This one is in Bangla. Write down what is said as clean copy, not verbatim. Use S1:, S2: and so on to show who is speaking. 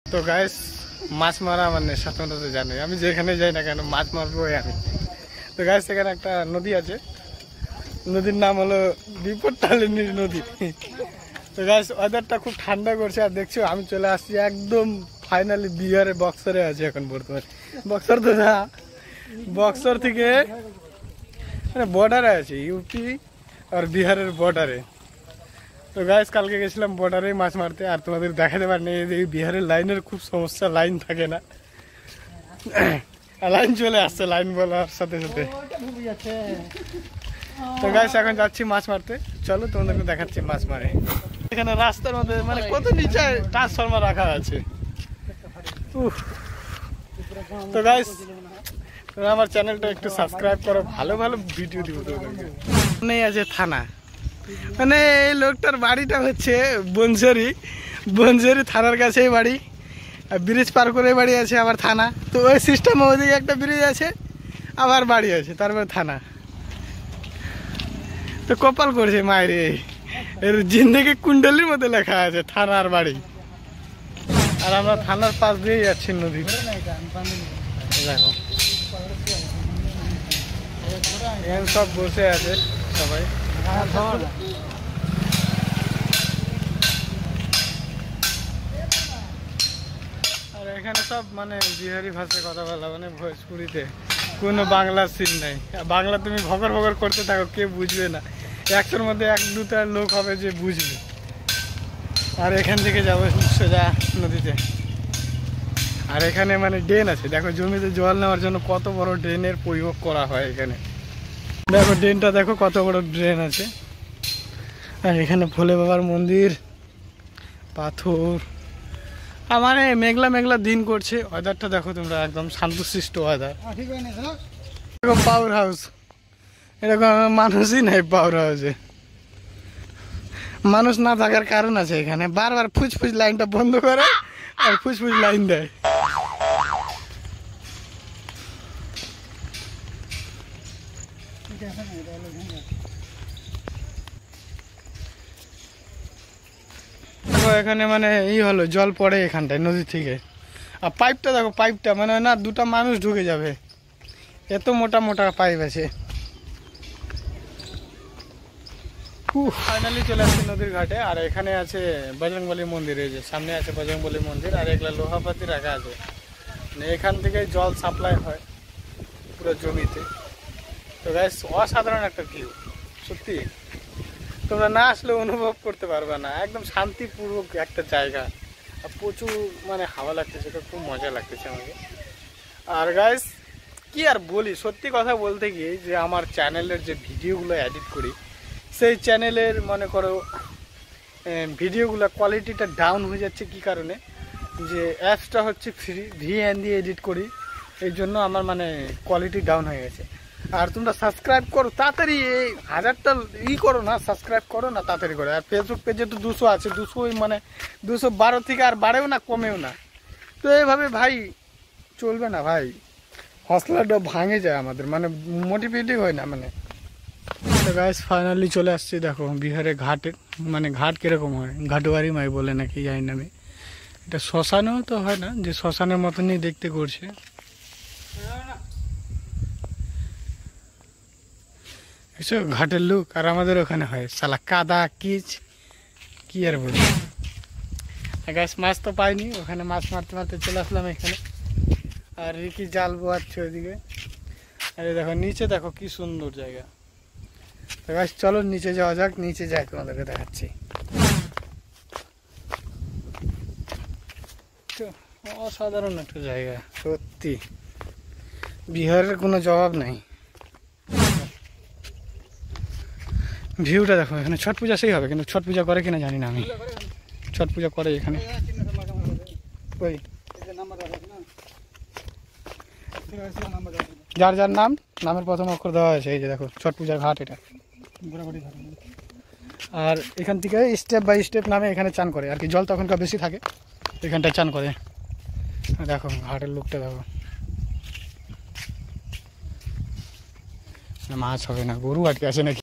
S1: তো গাইস মাছ মারা আমার নেশা, তোমরা তো জানোই আমি যেখানে যাই না কেন মাছ মারবোই আমি। তো গাইস এখানে একটা নদী আছে, নদীর নাম হলো বিপদতারিণী নদী। তো গাইস ওয়েদারটা খুব ঠান্ডা করছে, আর দেখছো আমি চলে আসছি একদম ফাইনালি বিহারে বক্সারে আছে এখন বর্তমানে। বক্সার তো না, বক্সার থেকে মানে বর্ডারে আছে, ইউপি আর বিহারের বর্ডারে। তো গাইস কালকে গেছিলাম বর্ডারে মাছ মারতে, আর তোমাদের দেখাতে পারিনি এই বিহারের লাইনের খুব সমস্যা, লাইন থাকে না, লাইন চলে আসছে লাইন বলার সাথে সাথে। তো গাইস এখন যাচ্ছি মাছ মারতে, চলো তোমাদেরকে দেখাচ্ছি মাছ মারে। এখানে রাস্তার মধ্যে মানে কত নিচে ট্রান্সফরমার রাখা আছে। তো গাইস আমার চ্যানেলটা একটু সাবস্ক্রাইব করো, ভালো ভালো ভিডিও দিব তোমাদেরকে। নেই আছে থানা, মানে এই লোকটার বাড়িটা হচ্ছে বনঝারি থানার কাছেই বাড়ি, আর ব্রিজ পার করে বাড়ি আছে আবার থানা। তো ওই সিস্টেম ওইদিকে একটা ব্রিজ আছে আবার বাড়ি আছে, তারপরে থানা। তো কপাল করছে মায়ের, এর জিন্দেগি কুণ্ডলির মধ্যে লেখা আছে থানার বাড়ি, আর আমরা থানার পাশ দিয়েই যাচ্ছি নদী। দেখো এখানে সব বসে আছে সবাই, আর এখানে সব মানে বিহারি ভাষায় কথা বলা, মানে ভোজপুরিতে, কোনো বাংলা সিন নাই। বাংলা তুমি ভগর ভগর করতে থাকো, কে বুঝবে না, 100-র মধ্যে 1-2টা লোক হবে যে বুঝবে। আর এখান থেকে যাবো সোজা নদীতে, আর এখানে মানে ড্রেন আছে, দেখো জমিতে জল নেওয়ার জন্য কত বড় ড্রেনের প্রয়োগ করা হয় এখানে। দেখো ড্রেনটা দেখো কত বড় ড্রেন আছে, আর এখানে ভোলে বাবার মন্দির, পাথর। মানে মেঘলা মেঘলা দিন করছে, ওয়েদারটা দেখো তোমরা, একদম শান্তশিষ্ট ওয়েদার। এরকম পাওয়ার হাউস, এরকম মানুষই নাই পাওয়ার হাউসে। মানুষ না থাকার কারণ আছে, এখানে বারবার ফুচফুচ লাইনটা বন্ধ করে আর ফুচফুচ লাইন দেয়। এখানে মানে হলো জল পড়ে এখানটায় নদী থেকে, আর পাইপটা দেখো, পাইপটা মানে না 2টা মানুষ ঢুকে যাবে, এত মোটা মোটা পাইপ আছে। ফাইনালি চলে আসছে নদীর ঘাটে, আর এখানে আছে বজরংবলী মন্দির, এই যে সামনে আছে বজরংবলী মন্দির, আর এগুলা লোহাপাতি রাখা আছে। এখান থেকে জল সাপ্লাই হয় পুরো জমিতে। তো গাইস অসাধারণ একটা ভিউ, সত্যি তোমরা না আসলে অনুভব করতে পারবে না, একদম শান্তিপূর্বক একটা জায়গা, আর প্রচুর মানে হাওয়া লাগতেছে, এটা খুব মজা লাগতেছে আমাকে। আর গাইস কি আর বলি, সত্যি কথা বলতে গিয়ে যে আমার চ্যানেলের যে ভিডিওগুলো এডিট করি, সেই চ্যানেলের মনে করো ভিডিওগুলো কোয়ালিটিটা ডাউন হয়ে যাচ্ছে। কি কারণে, যে অ্যাপসটা হচ্ছে ফ্রি, VN দিয়ে এডিট করি, এই জন্য আমার মানে কোয়ালিটি ডাউন হয়ে গেছে। আর তোমরা সাবস্ক্রাইব করো তাড়াতাড়ি, এই 1000টা করো না, সাবস্ক্রাইব করো না তাড়াতাড়ি করে। আর ফেসবুক পেজে তো 200 আছে, 200 মানে 212 থেকে আর বাড়েও না কমেও না। তো এইভাবে ভাই চলবে না ভাই, হসলাটা ভাঙে যায় আমাদের, মানে মোটিভেটিভ হয় না মানে। তো গাইস ফাইনালি চলে আসছি, দেখো বিহারে ঘাটে, মানে ঘাট কিরকম হয়, ঘাটুয়ারি মাই বলে নাকি জানি না আমি। এটা শ্মশানেও তো হয় না, যে শ্মশানের মতনই দেখতে করছে। এসব ঘাটের লুক, আর আমাদের ওখানে হয় সালা কাদা কিচ, কি আর বলি। গাছ মাছ তো পাইনি, ওখানে মাছ মারতে মারতে চলে আসলাম এখানে, আর কি জাল বোয়াচ্ছে ওইদিকে। আর দেখো নিচে দেখো কি সুন্দর জায়গা। তো গাছ চলো নিচে যাওয়া যাক, নিচে যাই তোমাদেরকে দেখাচ্ছি। অসাধারণ একটা জায়গা সত্যি, বিহারের কোনো জবাব নাই। ভিউটা দেখো, এখানে ছট পূজা সেই হবে, কিন্তু ছট পূজা করে কিনা জানি না আমি। ছট পূজা করে এখানে, ওই যার যার নামের প্রথম অক্ষর দেওয়া হয়েছে, এই যে দেখো ছট পূজার ঘাট এটা। আর এখান থেকে স্টেপ বাই স্টেপ নামে এখানে চান করে, আর কি জল তখনকার বেশি থাকে, এখানটায় চান করে। দেখো ঘাটের লোকটা দেখো, মাছ হবে না, গরু আটকে আছে নাকি।